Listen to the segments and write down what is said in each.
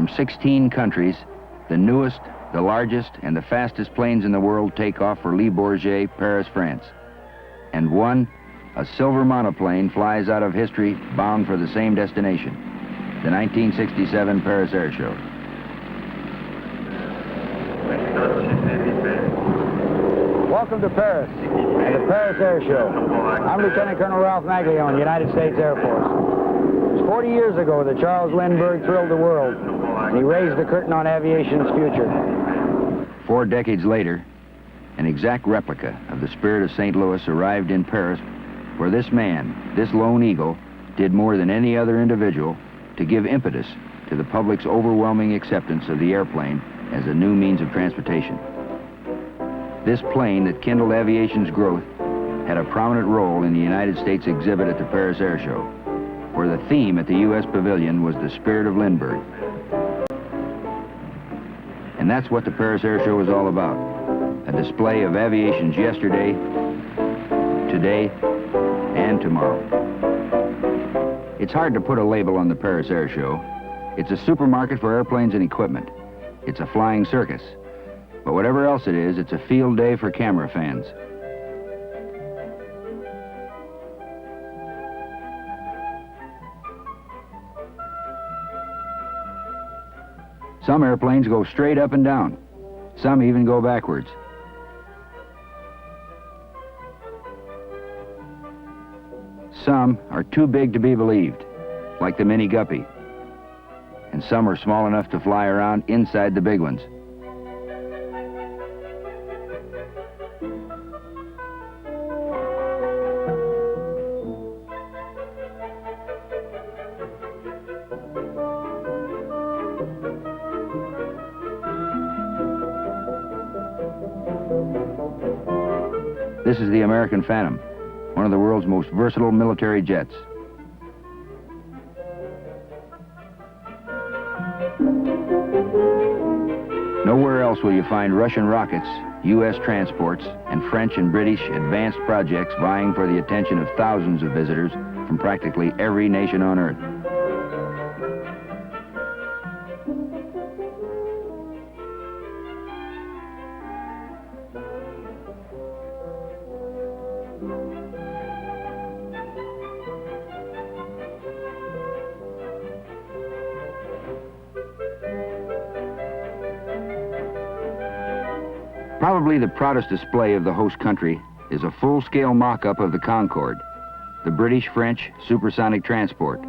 From 16 countries, the newest, the largest, and the fastest planes in the world take off for Le Bourget, Paris, France. And one, a silver monoplane, flies out of history bound for the same destination, the 1967 Paris Airshow. Welcome to Paris and the Paris Airshow. I'm Lieutenant Colonel Ralph Maglione, United States Air Force. It was 40 years ago that Charles Lindbergh thrilled the world, and he raised the curtain on aviation's future. 4 decades later, an exact replica of the Spirit of St. Louis arrived in Paris, where this man, this lone eagle, did more than any other individual to give impetus to the public's overwhelming acceptance of the airplane as a new means of transportation. This plane that kindled aviation's growth had a prominent role in the United States exhibit at the Paris Airshow, where the theme at the U.S. Pavilion was the Spirit of Lindbergh. And that's what the Paris Airshow is all about, a display of aviation's yesterday, today, and tomorrow. It's hard to put a label on the Paris Airshow. It's a supermarket for airplanes and equipment. It's a flying circus. But whatever else it is, it's a field day for camera fans. Some airplanes go straight up and down. Some even go backwards. Some are too big to be believed, like the Mini Guppy. And some are small enough to fly around inside the big ones. This is the American Phantom, one of the world's most versatile military jets. Nowhere else will you find Russian rockets, U.S. transports, and French and British advanced projects vying for the attention of thousands of visitors from practically every nation on Earth. Probably the proudest display of the host country is a full-scale mock-up of the Concorde, the British-French supersonic transport.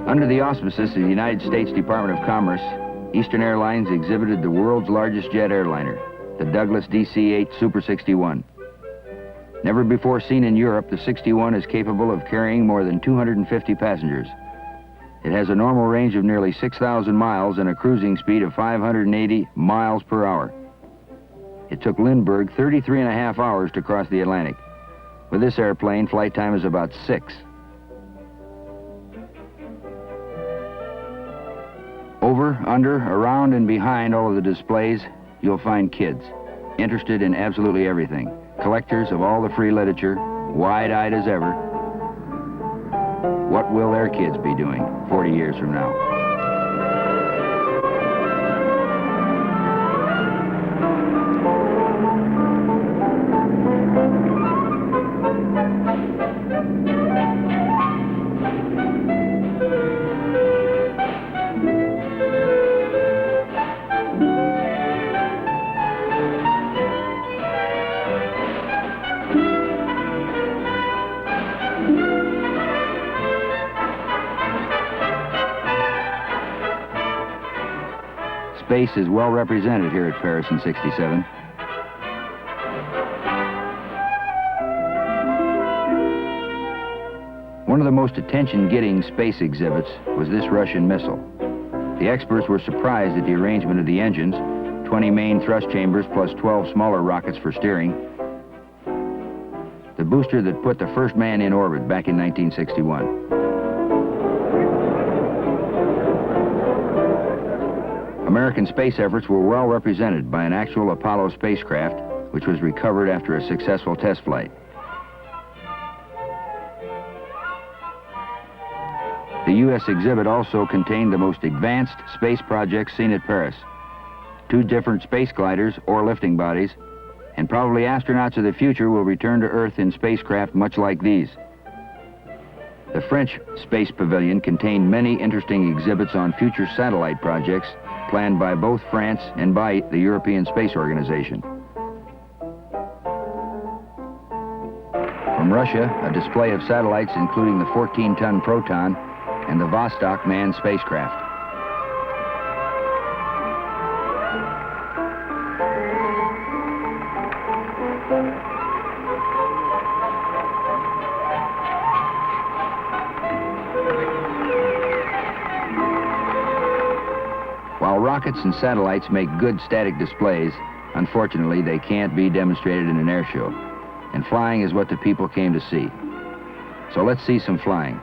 Under the auspices of the United States Department of Commerce, Eastern Airlines exhibited the world's largest jet airliner, the Douglas DC-8 Super 61. Never before seen in Europe, the 61 is capable of carrying more than 250 passengers. It has a normal range of nearly 6,000 miles and a cruising speed of 580 miles per hour. It took Lindbergh 33.5 hours to cross the Atlantic. With this airplane, flight time is about 6. Over, under, around, and behind all of the displays, you'll find kids, interested in absolutely everything. Collectors of all the free literature, wide-eyed as ever. What will their kids be doing 40 years from now? Space is well represented here at Paris in '67. One of the most attention-getting space exhibits was this Russian missile. The experts were surprised at the arrangement of the engines, 20 main thrust chambers plus 12 smaller rockets for steering. The booster that put the first man in orbit back in 1961. American space efforts were well represented by an actual Apollo spacecraft, which was recovered after a successful test flight. The U.S. exhibit also contained the most advanced space projects seen at Paris. 2 different space gliders or lifting bodies, and probably astronauts of the future will return to Earth in spacecraft much like these. The French Space Pavilion contained many interesting exhibits on future satellite projects planned by both France and by the European Space Organization. From Russia, a display of satellites including the 14-ton Proton and the Vostok manned spacecraft. While rockets and satellites make good static displays, unfortunately they can't be demonstrated in an air show. And flying is what the people came to see. So let's see some flying.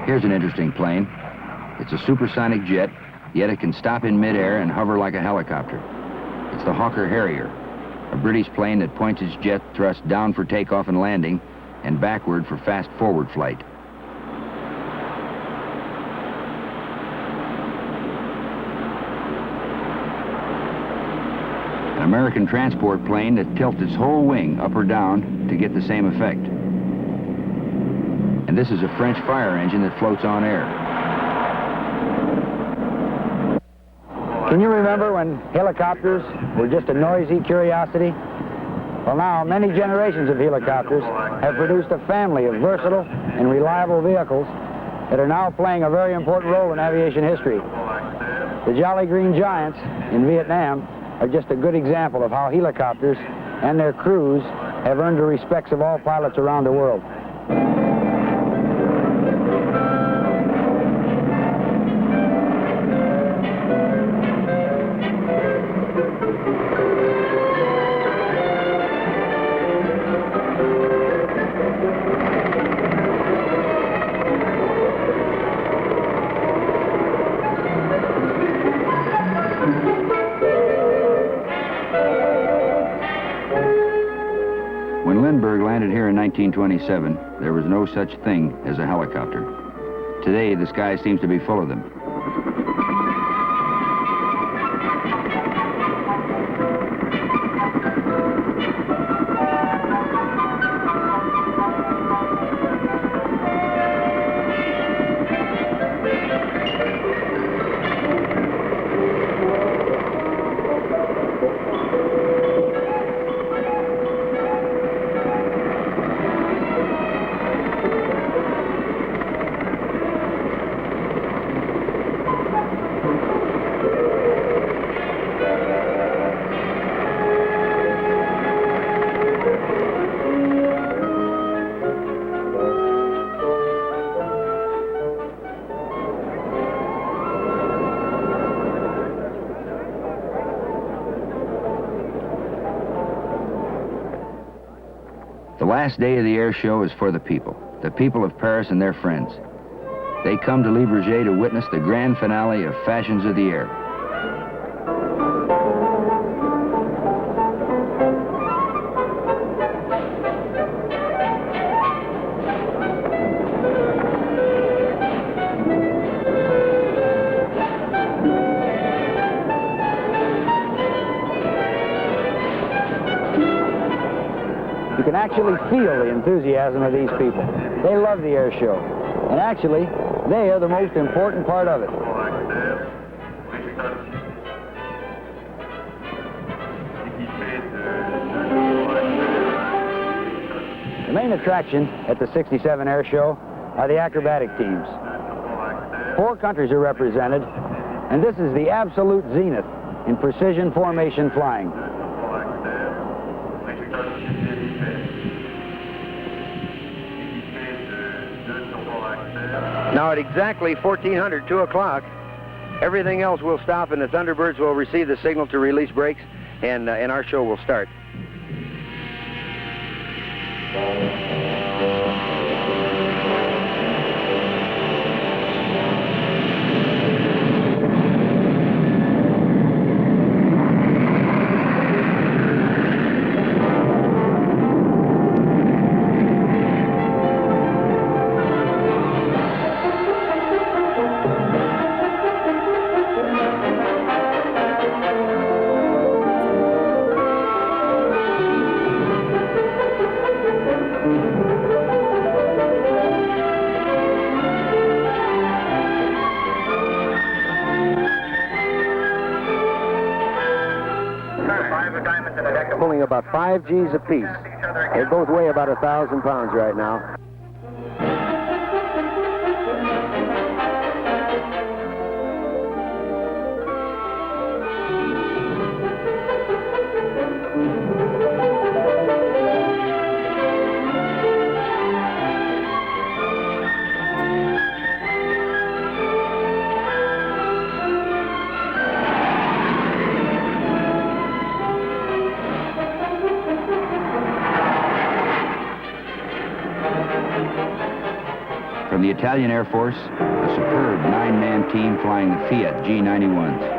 Here's an interesting plane. It's a supersonic jet, yet it can stop in midair and hover like a helicopter. It's the Hawker Harrier, a British plane that points its jet thrust down for takeoff and landing and backward for fast forward flight. An American transport plane that tilts its whole wing up or down to get the same effect. And this is a French fire engine that floats on air. Can you remember when helicopters were just a noisy curiosity? Well, now, many generations of helicopters have produced a family of versatile and reliable vehicles that are now playing a very important role in aviation history. The Jolly Green Giants in Vietnam are just a good example of how helicopters and their crews have earned the respects of all pilots around the world. 1927, there was no such thing as a helicopter. Today, the sky seems to be full of them. The last day of the air show is for the people of Paris and their friends. They come to Le Bourget to witness the grand finale of Fashions of the Air. You can actually feel the enthusiasm of these people. They love the air show. And actually, they are the most important part of it. The main attraction at the 67 Air Show are the acrobatic teams. 4 countries are represented, and this is the absolute zenith in precision formation flying. Now at exactly 1400, 2 o'clock, everything else will stop and the Thunderbirds will receive the signal to release brakes, and our show will start. Pulling about 5 G's apiece. They both weigh about 1,000 pounds right now. From the Italian Air Force, a superb 9-man team flying the Fiat G91s.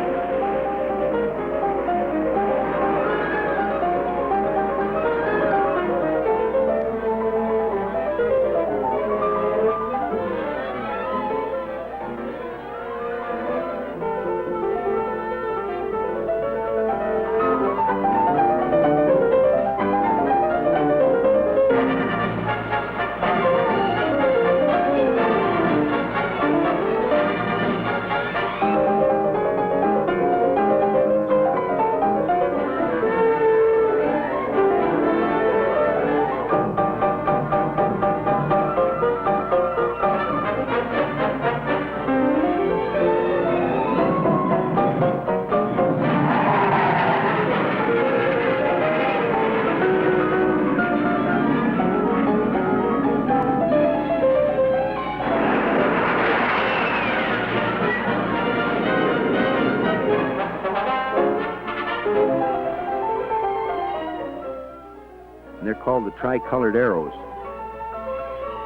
They're called the tricolored arrows.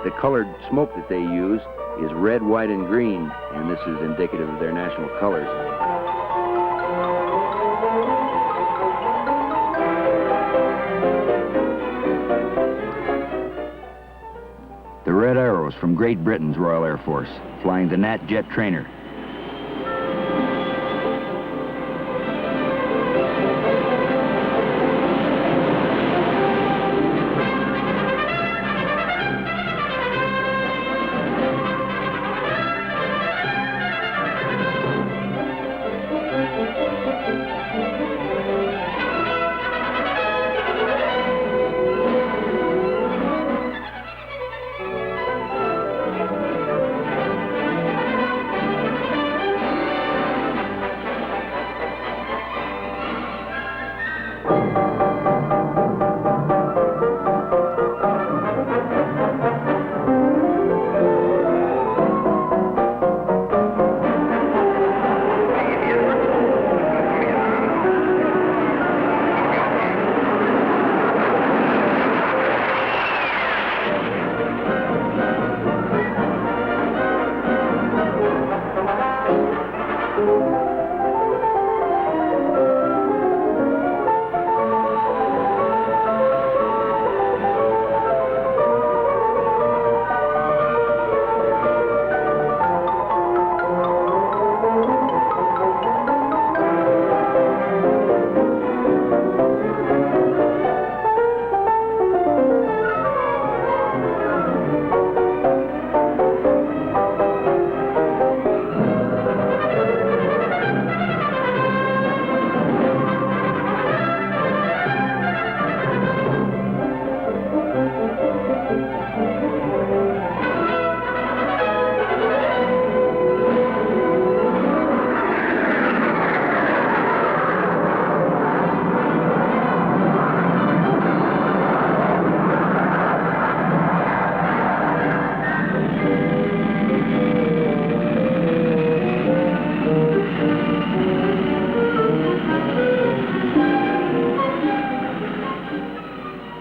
The colored smoke that they use is red, white, and green, and this is indicative of their national colors. Boleros from Great Britain's Royal Air Force, flying the Nat Jet Trainer.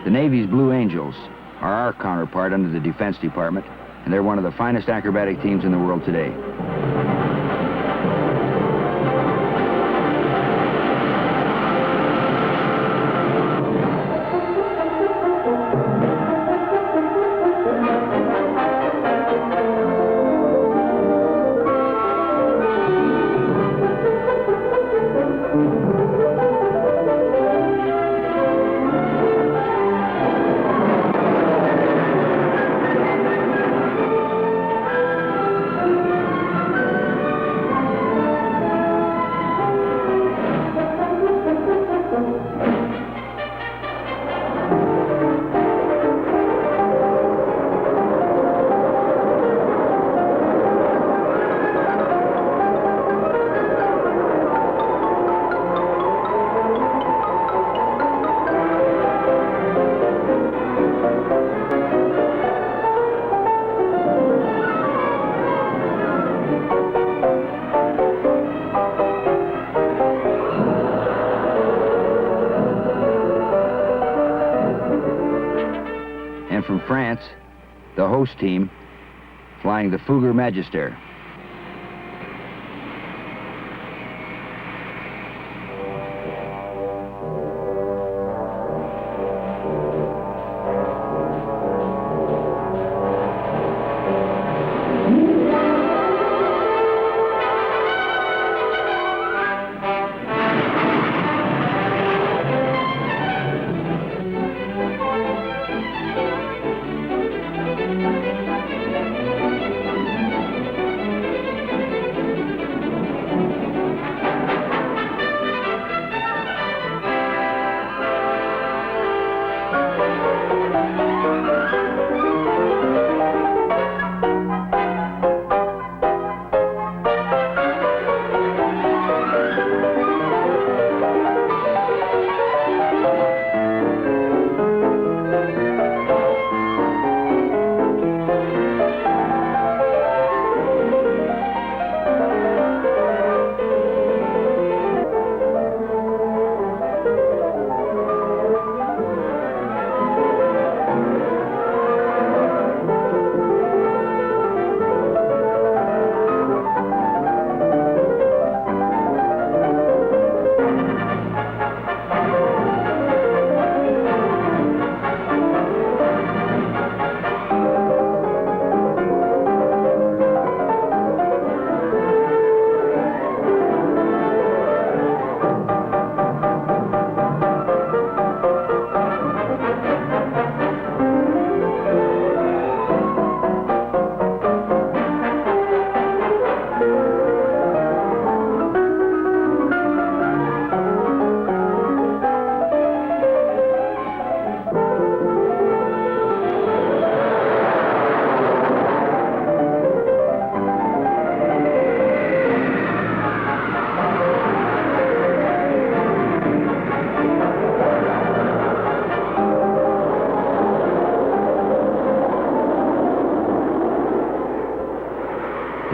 The Navy's Blue Angels are our counterpart under the Defense Department, and they're one of the finest acrobatic teams in the world today. And from France, the host team, flying the Fouguer Magister.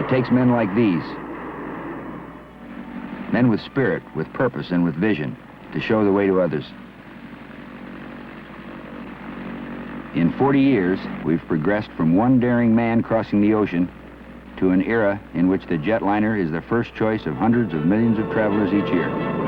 takes men like these, men with spirit, with purpose, and with vision, to show the way to others. In 40 years, we've progressed from one daring man crossing the ocean to an era in which the jetliner is the first choice of hundreds of millions of travelers each year.